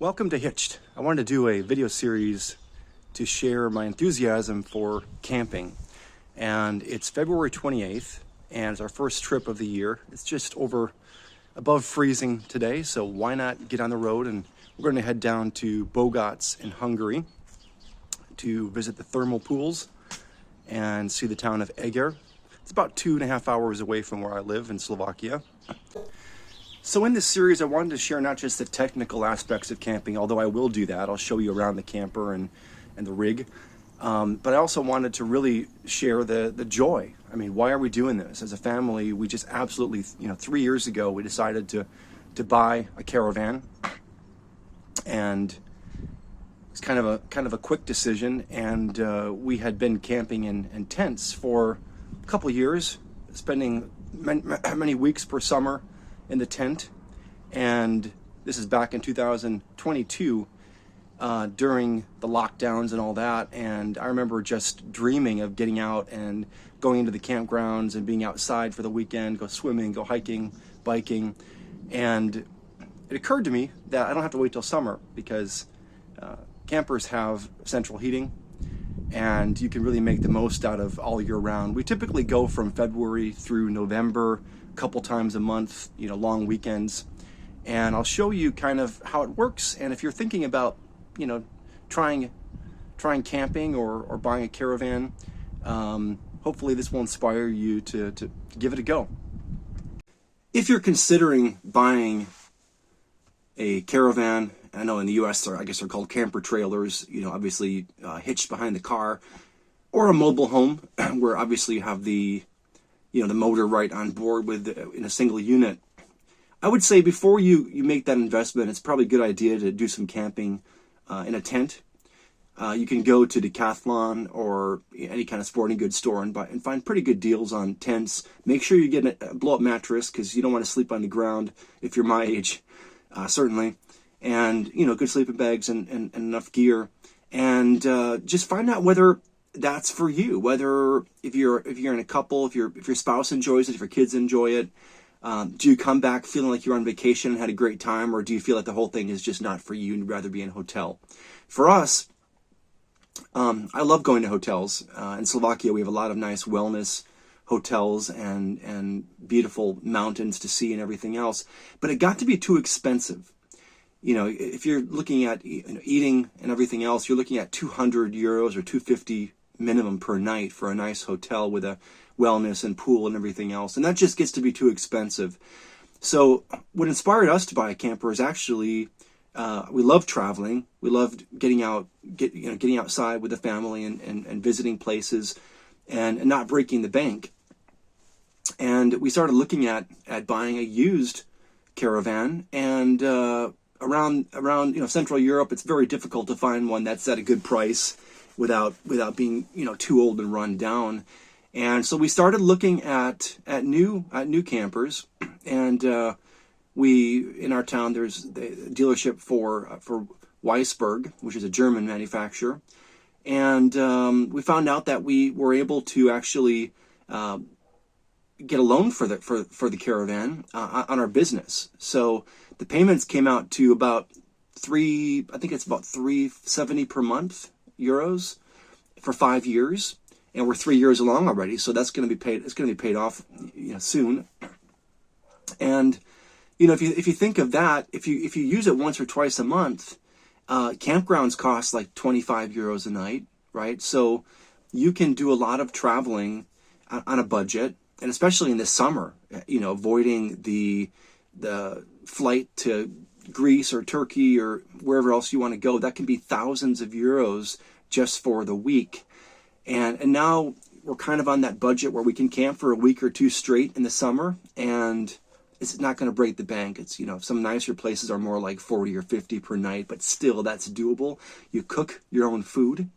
Welcome to Hitched. I wanted to do a video series to share my enthusiasm for camping. And it's February 28th, and it's our first trip of the year. It's just above freezing today, so why not get on the road? And we're going to head down to Bogacz in Hungary to visit the thermal pools and see the town of Eger. It's about 2.5 hours away from where I live in Slovakia. So in this series, I wanted to share not just the technical aspects of camping, although I will do that. I'll show you around the camper and the rig. But I also wanted to really share the joy. I mean, why are we doing this? As a family, we just absolutely, 3 years ago, we decided to buy a Caravan. And it's kind of a quick decision. And we had been camping in tents for a couple years, spending many weeks per summer in the tent. And this is back in 2022 during the lockdowns and all that. And I remember just dreaming of getting out and going into the campgrounds and being outside for the weekend, go swimming, go hiking, biking. And it occurred to me that I don't have to wait till summer because campers have central heating and you can really make the most out of all year round. We typically go from February through November, couple times a month, long weekends, and I'll show you kind of how it works. And if you're thinking about, trying camping or buying a Caravan, hopefully this will inspire you to give it a go. If you're considering buying a Caravan, I know in the U.S. I guess they're called camper trailers. Obviously hitched behind the car, or a mobile home where obviously you have the motor right on board in a single unit. I would say before you make that investment, it's probably a good idea to do some camping in a tent. You can go to Decathlon or any kind of sporting goods store and find pretty good deals on tents. Make sure you get a blow-up mattress because you don't want to sleep on the ground if you're my age, certainly. And good sleeping bags and enough gear. And just find out whether that's for you. Whether if you're in a couple, if your spouse enjoys it, if your kids enjoy it, do you come back feeling like you're on vacation and had a great time, or do you feel like the whole thing is just not for you and you'd rather be in a hotel? For us, I love going to hotels. In Slovakia, we have a lot of nice wellness hotels and beautiful mountains to see and everything else. But it got to be too expensive. If you're looking at eating and everything else, you're looking at 200 euros or 250 minimum per night for a nice hotel with a wellness and pool and everything else. And that just gets to be too expensive. So what inspired us to buy a camper is actually, we love traveling. We loved getting outside with the family and visiting places and not breaking the bank. And we started looking at buying a used Caravan, and around Central Europe, it's very difficult to find one that's at a good price without being too old and run down. And so we started looking at new campers, and in our town there's the dealership for Weinsberg, which is a German manufacturer, and we found out that we were able to actually get a loan for the Caravan on our business. So the payments came out to about I think it's about 370 per month euros for 5 years, and we're 3 years along already. So that's going to be paid. It's going to be paid off, soon. And if you think of that, if you use it once or twice a month, campgrounds cost like 25 euros a night, right? So you can do a lot of traveling on a budget, and especially in the summer, avoiding the flight to Greece or Turkey or wherever else you want to go. That can be thousands of euros just for the week. And now we're kind of on that budget where we can camp for a week or two straight in the summer, and it's not going to break the bank. It's, some nicer places are more like 40 or 50 per night, but still that's doable. You cook your own food.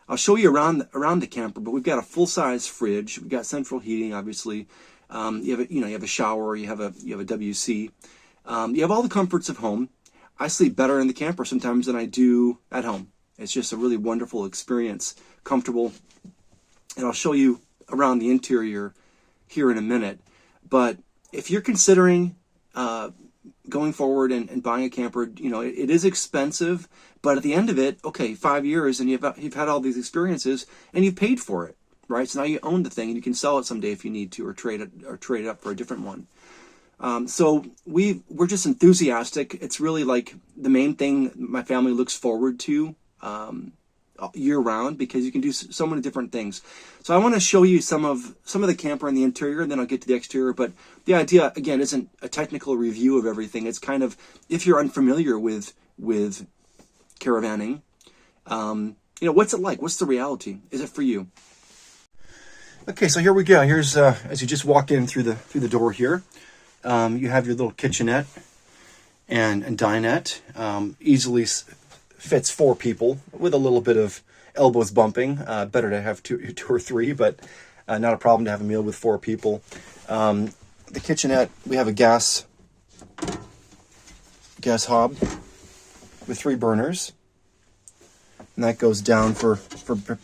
I'll show you around the camper, but we've got a full-size fridge. We've got central heating, obviously. You have a shower, you have a WC. You have all the comforts of home. I sleep better in the camper sometimes than I do at home. It's just a really wonderful experience, comfortable. And I'll show you around the interior here in a minute. But if you're considering going forward and buying a camper, you know, it is expensive, but at the end of it, okay, 5 years and you've had all these experiences and you've paid for it, right? So now you own the thing and you can sell it someday if you need to, or trade it up for a different one. So we're just enthusiastic. It's really like the main thing my family looks forward to year round, because you can do so many different things. So I want to show you some of the camper and the interior, and then I'll get to the exterior. But the idea, again, isn't a technical review of everything. It's kind of, if you're unfamiliar with caravanning, you know, what's it like? What's the reality? Is it for you? Okay, so here we go. Here's as you just walk in through the door here, you have your little kitchenette and dinette. Easily fits 4 people with a little bit of elbows bumping. Better to have two or three, but not a problem to have a meal with 4 people. The kitchenette, we have a gas hob with 3 burners, and that goes down for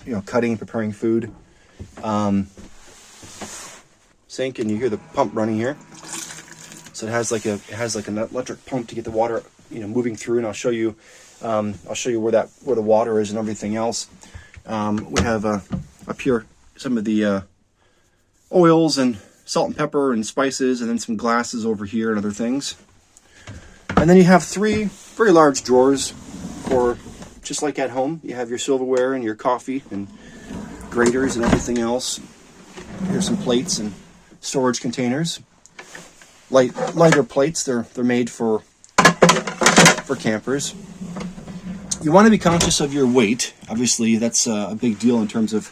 you know, cutting and preparing food. Sink, and you hear the pump running here. So it has like an electric pump to get the water, you know, moving through, and I'll show you where the water is and everything else. We have up here some of the oils and salt and pepper and spices, and then some glasses over here and other things. And then you have 3 very large drawers for, just like at home, you have your silverware and your coffee and graters and everything else. Here's some plates and storage containers. Lighter plates, they're made for campers. You want to be conscious of your weight. Obviously, that's a big deal in terms of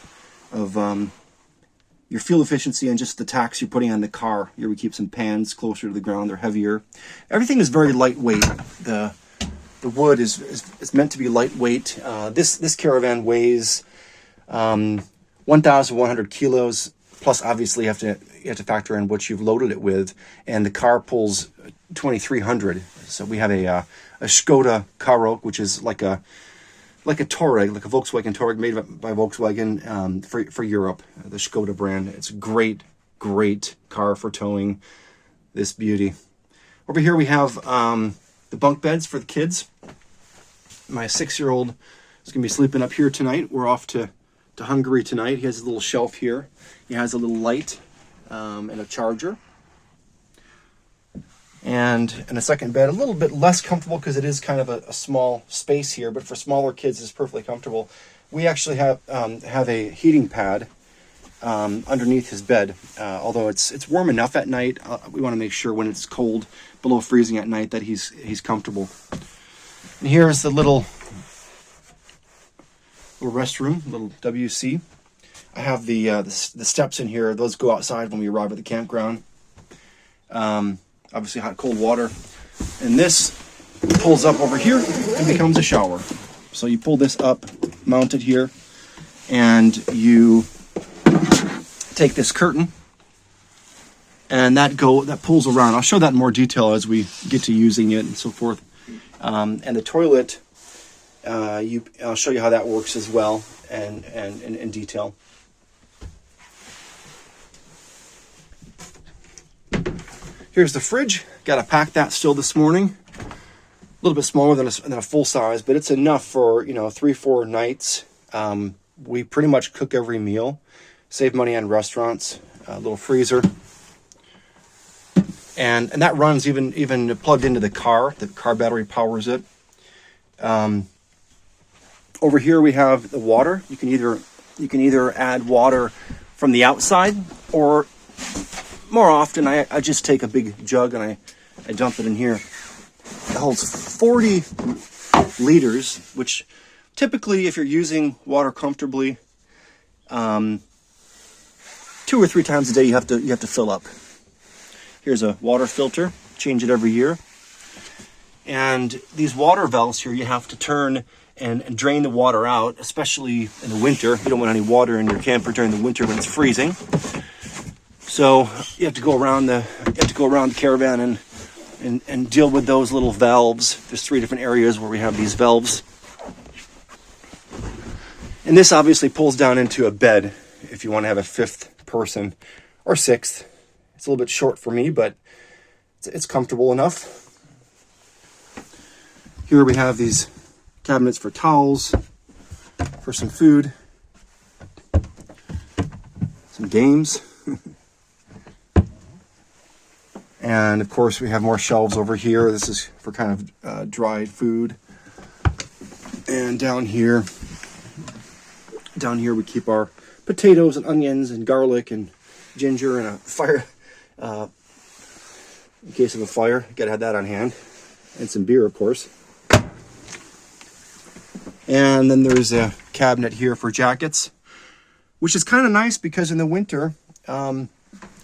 your fuel efficiency and just the tax you're putting on the car. Here we keep some pans closer to the ground. They're heavier. Everything is very lightweight. The wood is meant to be lightweight. This Caravan weighs 1,100 kilos. Plus, obviously, you have to factor in what you've loaded it with, and the car pulls 2,300. So we have a Skoda Karoq, which is like a Touareg, like a Volkswagen Touareg made by Volkswagen for Europe, the Skoda brand. It's a great car for towing this beauty. Over here we have the bunk beds for the kids. My 6-year-old is going to be sleeping up here tonight. We're off to Hungary tonight. He has a little shelf here. He has a little light and a charger. And a second bed, a little bit less comfortable because it is kind of a small space here, but for smaller kids it's perfectly comfortable. We actually have a heating pad underneath his bed. Although it's warm enough at night, we want to make sure when it's cold, below freezing at night, that he's comfortable. And here's the little restroom, little WC. I have the steps in here. Those go outside when we arrive at the campground. Obviously hot, cold water. And this pulls up over here and becomes a shower. So you pull this up, mount it here, and you take this curtain, and that pulls around. I'll show that in more detail as we get to using it and so forth. And the toilet, I'll show you how that works as well, and in detail. Here's the fridge. Got to pack that still this morning. A little bit smaller than a full size, but it's enough for 3-4 nights. We pretty much cook every meal. Save money on restaurants. A little freezer, and that runs even plugged into the car. The car battery powers it. Over here we have the water. You can either add water from the outside, or more often I just take a big jug and I dump it in here. It holds 40 liters, which typically, if you're using water comfortably, 2 or 3 times a day you have to fill up. Here's a water filter. Change it every year. And these water valves here, you have to turn and drain the water out, especially in the winter. You don't want any water in your camper during the winter when it's freezing. So you have to go around the Caravan and deal with those little valves. There's 3 different areas where we have these valves. And this obviously pulls down into a bed if you want to have a 5th person or 6th. It's a little bit short for me, but it's comfortable enough. Here we have these cabinets for towels, for some food, some games. And of course we have more shelves over here. This is for kind of dried food. And down here we keep our potatoes and onions and garlic and ginger and a fire, in case of a fire. Gotta have that on hand. And some beer, of course. And then there's a cabinet here for jackets, which is kind of nice because in the winter, it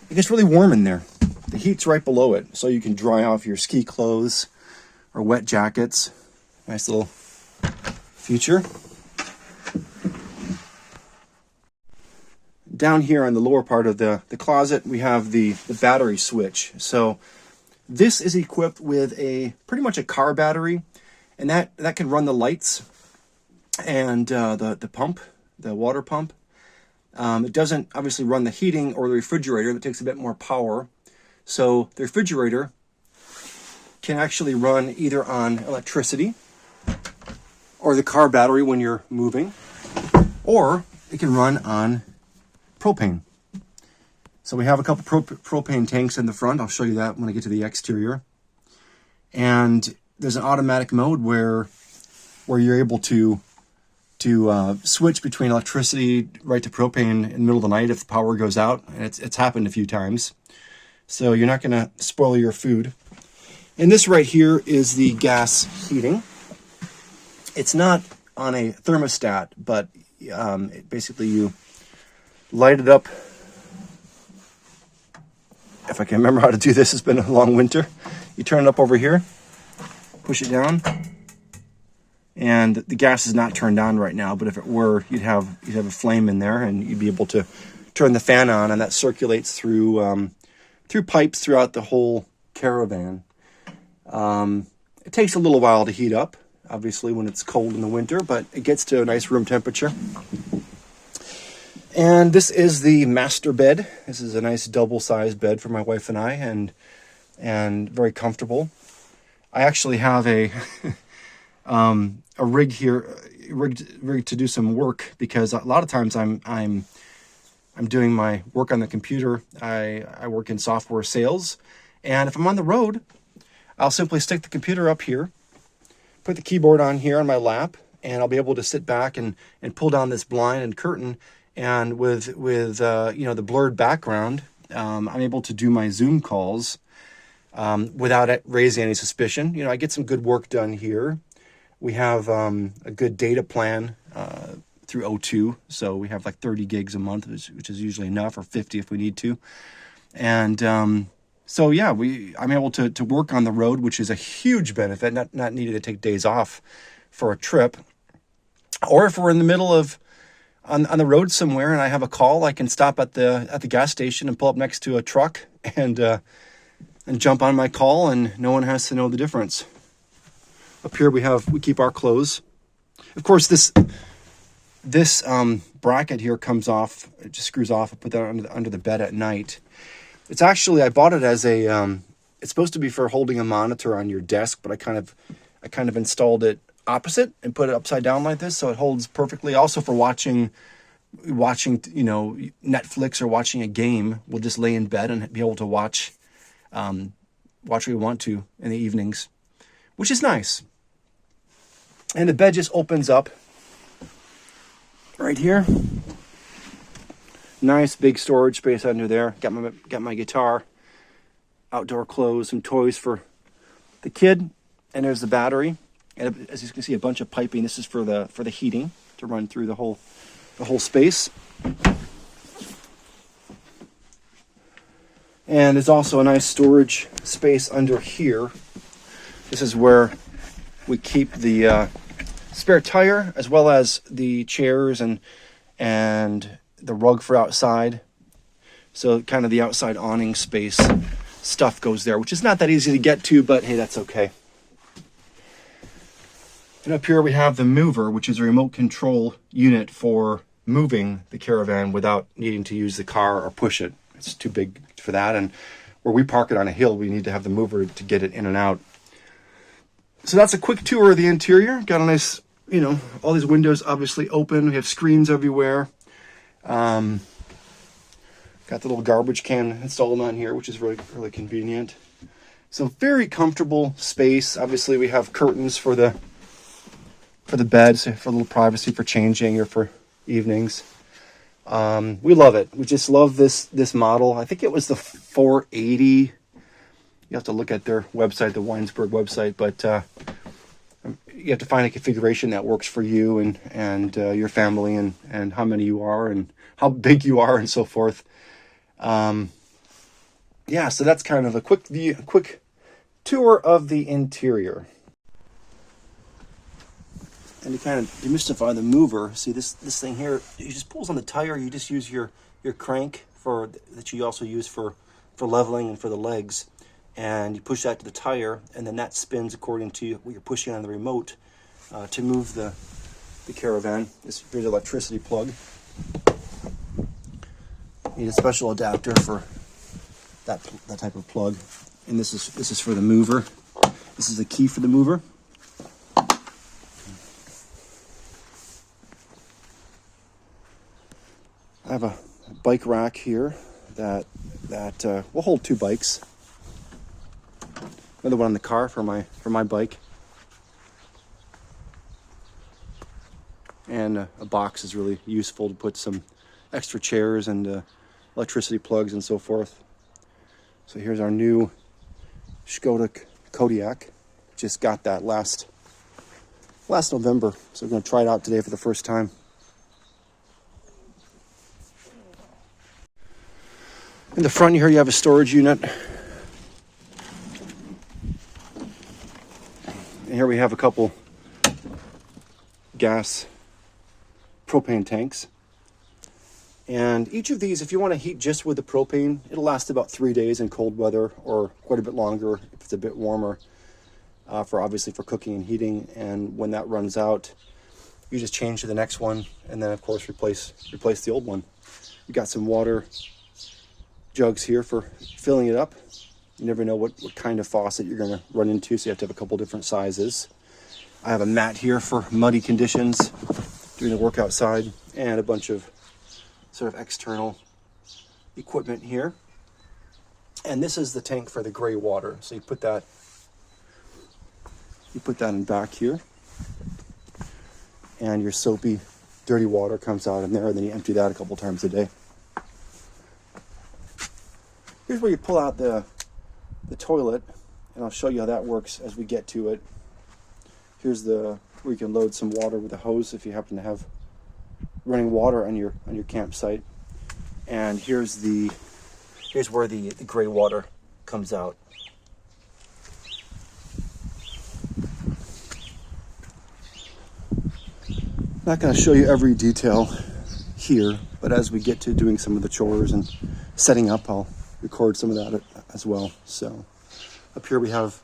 gets really warm in there. The heat's right below it, so you can dry off your ski clothes or wet jackets. Nice little feature. Down here on the lower part of the closet, we have the battery switch. So this is equipped with pretty much a car battery, and that can run the lights and the pump, the water pump. It doesn't obviously run the heating or the refrigerator. That takes a bit more power. So the refrigerator can actually run either on electricity or the car battery when you're moving, or it can run on propane. So we have a couple propane tanks in the front. I'll show you that when I get to the exterior. And there's an automatic mode where you're able to switch between electricity right to propane in the middle of the night if the power goes out. And it's happened a few times. So you're not going to spoil your food. And this right here is the gas heating. It's not on a thermostat, but basically you light it up. If I can remember how to do this, it's been a long winter. You turn it up over here, push it down, and the gas is not turned on right now, but if it were, you'd have a flame in there, and you'd be able to turn the fan on, and that circulates through pipes throughout the whole caravan. It takes a little while to heat up, obviously, when it's cold in the winter, but it gets to a nice room temperature. And this is the master bed. This is a nice double-sized bed for my wife and I, and very comfortable. I actually have a rig here, rig to do some work, because a lot of times I'm doing my work on the computer. I work in software sales, and if I'm on the road, I'll simply stick the computer up here, put the keyboard on here on my lap, and I'll be able to sit back and pull down this blind and curtain. And with the blurred background, I'm able to do my Zoom calls without it raising any suspicion. I get some good work done here. We have a good data plan through O2, so we have like 30 gigs a month, which is usually enough, or 50 if we need to. And so yeah, I'm able to work on the road, which is a huge benefit. Not needing to take days off for a trip, or if we're in the middle of on the road somewhere and I have a call, I can stop at the gas station and pull up next to a truck and jump on my call, and no one has to know the difference. Up here we keep our clothes. Of course, this bracket here comes off. It just screws off. I put that under the bed at night. It's actually, I bought it as it's supposed to be for holding a monitor on your desk, but I kind of installed it opposite and put it upside down like this, so it holds perfectly. Also for watching Netflix or watching a game, we'll just lay in bed and be able to watch what we want to in the evenings, which is nice. And the bed just opens up right here. Nice big storage space under there. Got my guitar, outdoor clothes, some toys for the kid, and there's the battery. And as you can see, a bunch of piping. This is for the heating to run through the whole space. And there's also a nice storage space under here. This is where we keep the spare tire, as well as the chairs and the rug for outside. So kind of the outside awning space stuff goes there, which is not that easy to get to, but hey, that's okay. And up here we have the mover, which is a remote control unit for moving the caravan without needing to use the car or push it. It's too big for that. And where we park it on a hill, we need to have the mover to get it in and out. So that's a quick tour of the interior. Got a nice, you know, all these windows obviously open. We have screens everywhere. Got the little garbage can installed on here, which is really, really convenient. So very comfortable space. Obviously we have curtains for the beds, for a little privacy for changing or for evenings. We love it. We just love this model. I think it was the 480. You have to look at their website, the Weinsberg website, but you have to find a configuration that works for you and your family and how many you are and how big you are and so forth. Yeah, so that's kind of a quick view, quick tour of the interior. And to kind of demystify the mover, see this thing here, it just pulls on the tire. You just use your crank that you also use for leveling and for the legs. And you push that to the tire, and then that spins according to what you're pushing on the remote to move the Caravan. Here's an electricity plug. Need a special adapter for that type of plug. And this is for the mover. This is the key for the mover. I have a bike rack here that will hold 2 bikes. Another one in the car for my bike. And a box is really useful to put some extra chairs and electricity plugs and so forth. So here's our new Skoda Kodiaq. Just got that last November. So we're going to try it out today for the first time. In the front here you have a storage unit. And here we have a couple gas propane tanks. And each of these, if you want to heat just with the propane, it'll last about 3 days in cold weather or quite a bit longer if it's a bit warmer, obviously for cooking and heating. And when that runs out, you just change to the next one and then of course replace the old one. You got some water jugs here for filling it up. You never know what kind of faucet you're going to run into, so you have to have a couple different sizes. I have a mat here for muddy conditions, doing the work outside, and a bunch of sort of external equipment here. And this is the tank for the gray water. So you put that in back here, and your soapy, dirty water comes out in there, and then you empty that a couple times a day. Here's where you pull out the toilet, and I'll show you how that works as we get to it. Here's where you can load some water with a hose if you happen to have running water on your campsite. And here's where the gray water comes out. I'm not going to show you every detail here, but as we get to doing some of the chores and setting up, I'll record some of that as well. So up here we have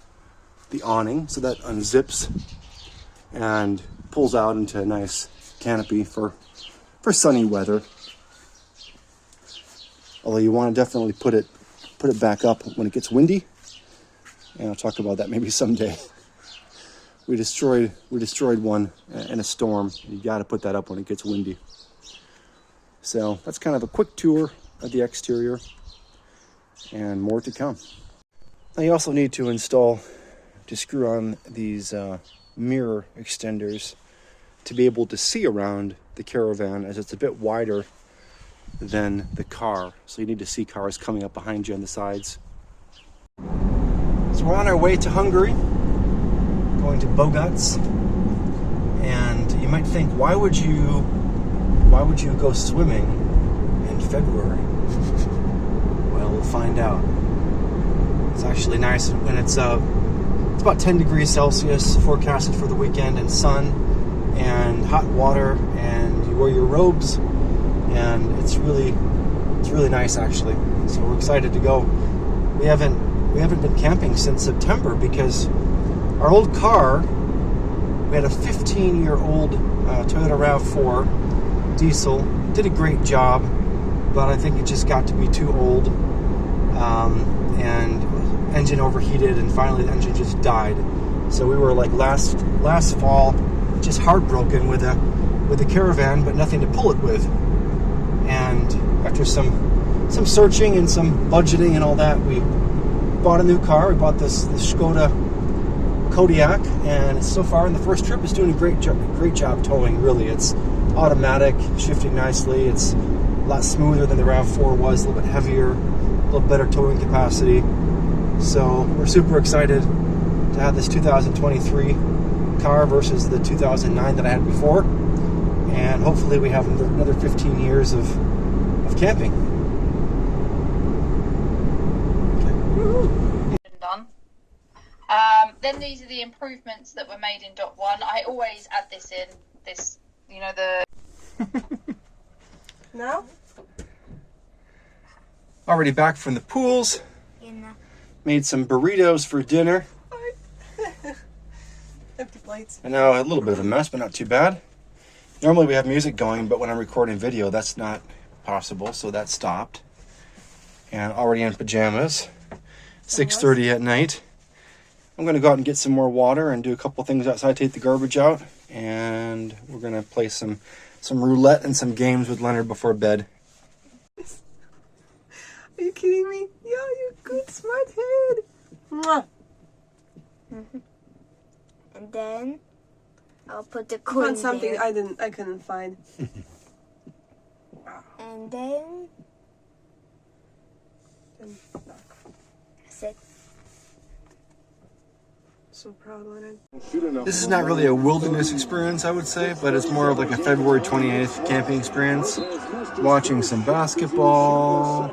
the awning, so that unzips and pulls out into a nice canopy for sunny weather. Although you want to definitely put it back up when it gets windy, and I'll talk about that maybe someday. We destroyed one in a storm. You got to put that up when it gets windy. So that's kind of a quick tour of the exterior, and more to come. Now you also need to screw on these mirror extenders to be able to see around the Caravan, as it's a bit wider than the car. So you need to see cars coming up behind you on the sides. So we're on our way to Hungary, going to Bogacz. And you might think, why would you go swimming in February? Well, we'll find out. It's actually nice, and it's about 10 degrees Celsius forecasted for the weekend, and sun and hot water, and you wear your robes, and it's really nice actually. So we're excited to go. We haven't been camping since September because our old car, we had a 15-year-old Toyota RAV4 diesel, did a great job, but I think it just got to be too old, and engine overheated, and finally the engine just died. So we were like last fall, just heartbroken with a Caravan, but nothing to pull it with. And after some searching and some budgeting and all that, we bought a new car. We bought this Skoda Kodiaq, and so far in the first trip it's doing a great job towing. Really, it's automatic, shifting nicely. It's a lot smoother than the RAV4 was, a little bit heavier, a little better towing capacity. So we're super excited to have this 2023 car versus the 2009 that I had before, and hopefully we have another 15 years of camping. Okay. Done. Then these are the improvements that were made in Dot 1. I always add this in, the... No? Already back from the pools. Made some burritos for dinner. Empty plates. I know, a little bit of a mess, but not too bad. Normally we have music going, but when I'm recording video, that's not possible, so that stopped. And already in pajamas. 6:30 at night. I'm going to go out and get some more water and do a couple things outside, take the garbage out, and we're going to play some roulette and some games with Leonard before bed. Are you kidding me? Yeah, you good smart head. Mwah. And then I'll put the I coin found something there. I couldn't find. And then sit. So proud, Leonard. This is not really a wilderness experience, I would say, but it's more of like a February 28th camping experience. Watching some basketball,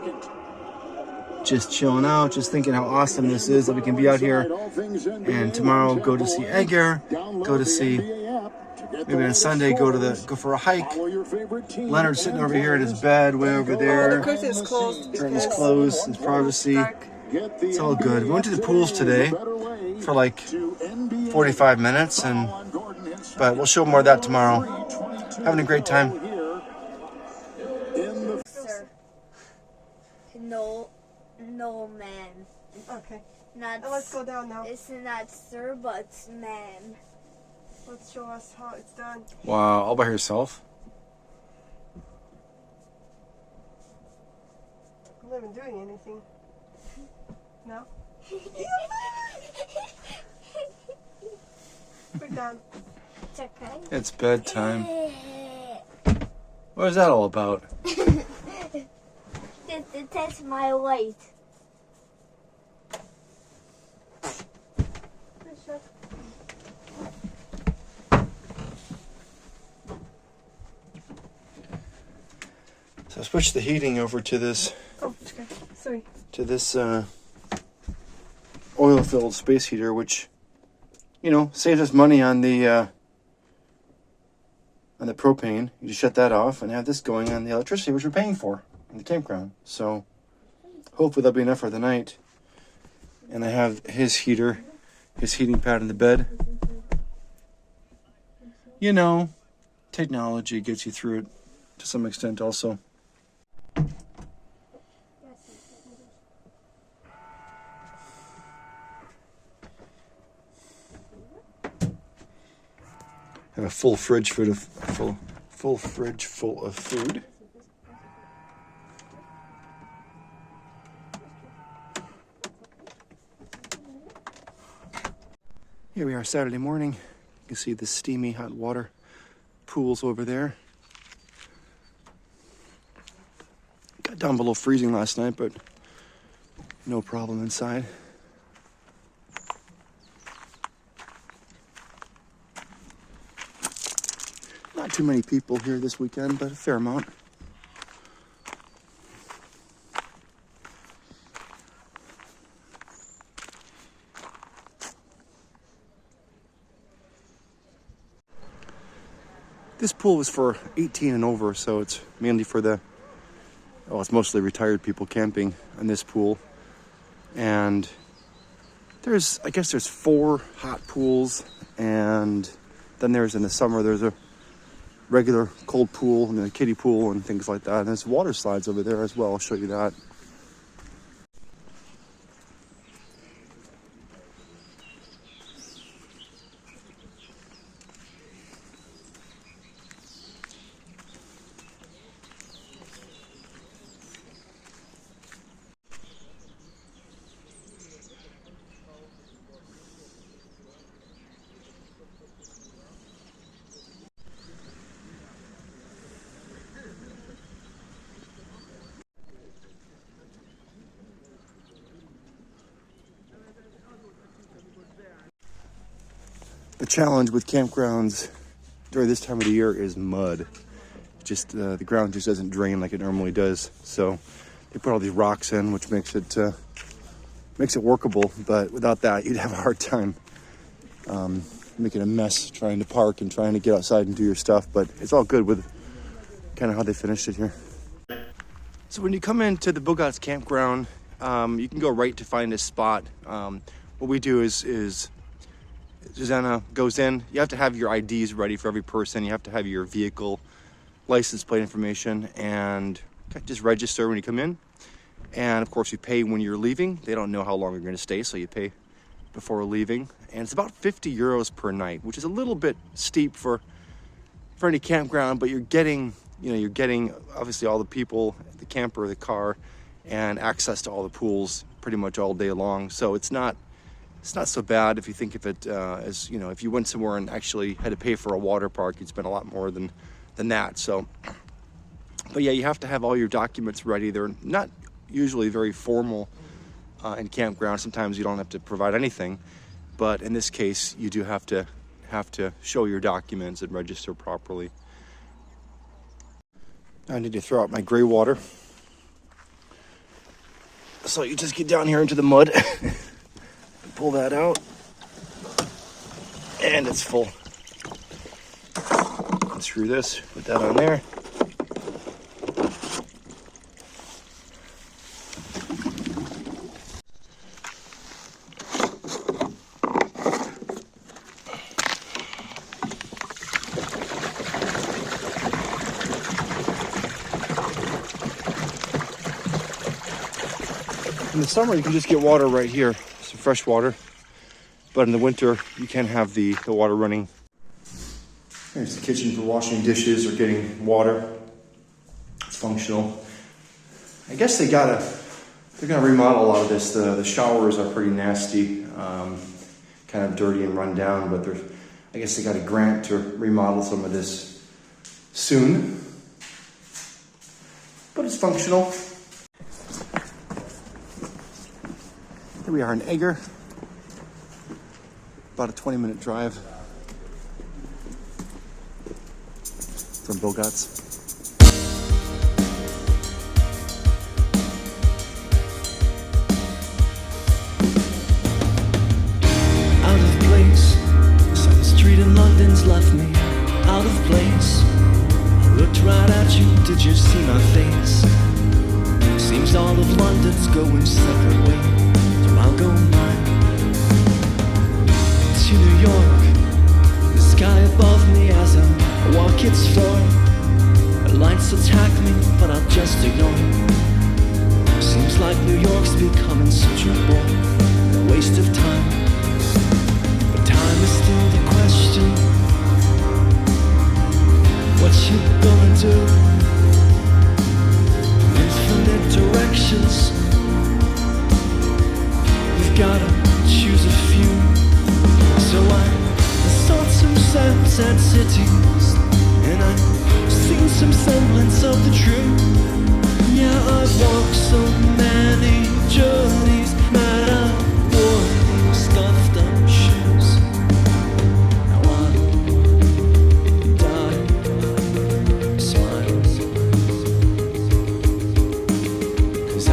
just chilling out, just thinking how awesome this is that we can be out here. And tomorrow go to see Eger, go to see, maybe on Sunday go for a hike. Leonard's sitting over here in his bed, way over there. The curtain is closed. Curtain's closed, his privacy. It's all good. We went to the pools today for like 45 minutes, but we'll show more of that tomorrow. Having a great time. Sir. No, ma'am. Okay. Not. Let's go down now. It's not sir, but it's ma'am. Let's show us how it's done. Wow, all by herself? I'm not even doing anything. No? We're done. It's okay. It's bedtime. What is that all about? That's my weight. So I switched the heating over to this. Oh, okay. Sorry. To this oil-filled space heater, which, saves us money on the propane. You just shut that off and have this going on the electricity, which we're paying for in the campground. So hopefully that'll be enough for the night. And I have his heater, his heating pad in the bed. Technology gets you through it to some extent also. Have a full fridge full fridge full of food. Here we are Saturday morning. You can see the steamy hot water pools over there. Got down below freezing last night, but no problem inside. Not too many people here this weekend, but a fair amount. This pool is for 18 and over, so it's mainly for it's mostly retired people camping in this pool. And I guess there's 4 hot pools, and then in the summer, there's a regular cold pool and a kiddie pool and things like that. And there's water slides over there as well. I'll show you that. The challenge with campgrounds during this time of the year is mud. Just the ground just doesn't drain like it normally does. So they put all these rocks in, which makes it workable. But without that, you'd have a hard time making a mess trying to park and trying to get outside and do your stuff. But it's all good with kind of how they finished it here. So when you come into the Bogacz campground, you can go right to find a spot. What we do is Susanna goes in. You have to have your IDs ready for every person. You have to have your vehicle license plate information and just register when you come in. And of course you pay when you're leaving. They don't know how long you're going to stay, so you pay before leaving. And it's about 50 euros per night, which is a little bit steep for any campground, but you're getting obviously all the people, the camper, the car, and access to all the pools pretty much all day long. So it's not so bad if you think of it as, if you went somewhere and actually had to pay for a water park, you'd spend a lot more than that. So, but yeah, you have to have all your documents ready. They're not usually very formal in campground. Sometimes you don't have to provide anything, but in this case, you do have to show your documents and register properly. I need to throw out my gray water. So you just get down here into the mud, pull that out, and it's full. Unscrew this, put that on there. In the summer, you can just get water right here, some fresh water. But in the winter, you can have the water running. Here's the kitchen for washing dishes or getting water. It's functional. I guess they're gonna remodel a lot of this. The showers are pretty nasty, kind of dirty and run down. But I guess they got a grant to remodel some of this soon. But it's functional. Here we are in Eger, about a 20-minute drive from Bogacz. Out of place, some street in London's left me out of place. I looked right at you, did you see my face? Seems all of London's going separate ways. I'll go mine to New York. The sky above me as I walk its floor. The lights attack me, but I'll just ignore. Seems like New York's becoming such a bore, a waste of time. But time is still the question. What you gonna do? Infinite directions. Gotta choose a few. So I sought some sunset cities, and I've seen some semblance of the truth. Yeah, I've walked so many journeys that I wore these stuffed up shoes. Now I die, smiles, 'cause I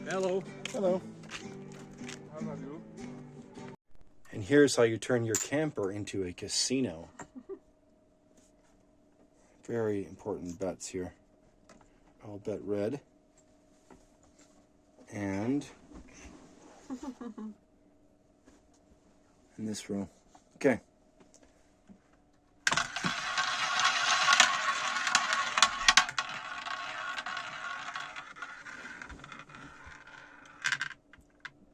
Hello. Hello. And here's how you turn your camper into a casino. Very important bets here. I'll bet red. And in this row. Okay.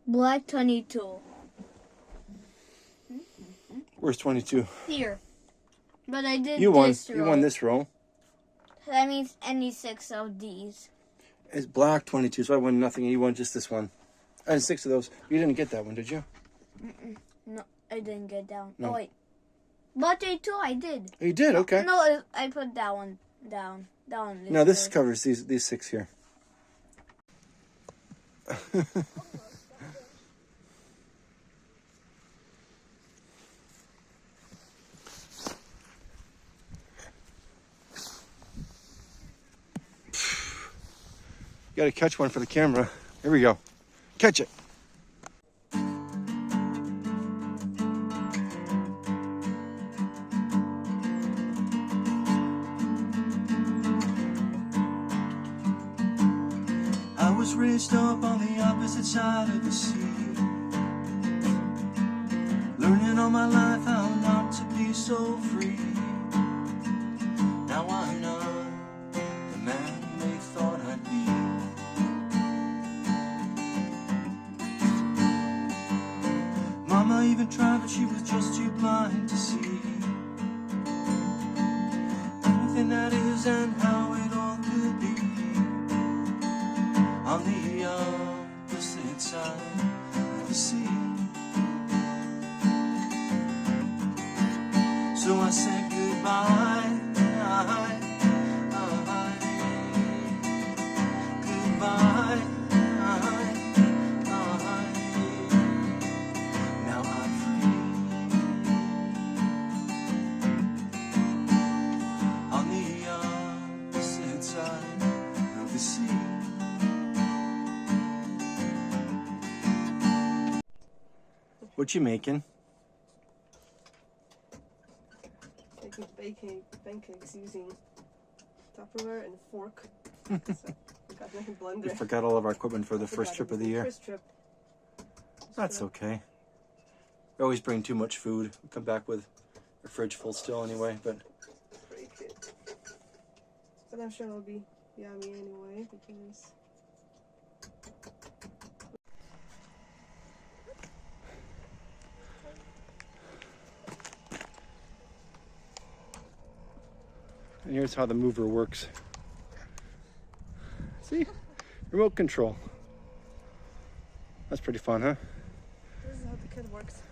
Black 22. Where's 22? Here. But I did You won. this row. You won this row. That means any 6 of these. It's black 22, so I won nothing. You won just this one. I had 6 of those. You didn't get that one, did you? No, I didn't get down. No. Oh, wait. Black 22, I did. Oh, you did? Okay. No, I put that one down. That one. No, this covers these 6 here. You gotta catch one for the camera. Here we go. Catch it. I was raised up on the opposite side of the sea, learning all my life how not to be so free. Now I'm not the man they thought I'd be. Mama even tried, but she was just too blind to see everything that is and how it all could be on the opposite side of the sea. So I said goodbye, goodbye. Now I'm free on the opposite side of the sea. What you making? Making pancakes using Tupperware and a fork. So, we got no blender. We forgot all of our equipment for the first trip of the year. First trip. That's okay. We always bring too much food. We come back with a fridge full still anyway, but Break it. But I'm sure it'll be yummy anyway because and here's how the mover works. See? Remote control. That's pretty fun, huh? this is how the kid works.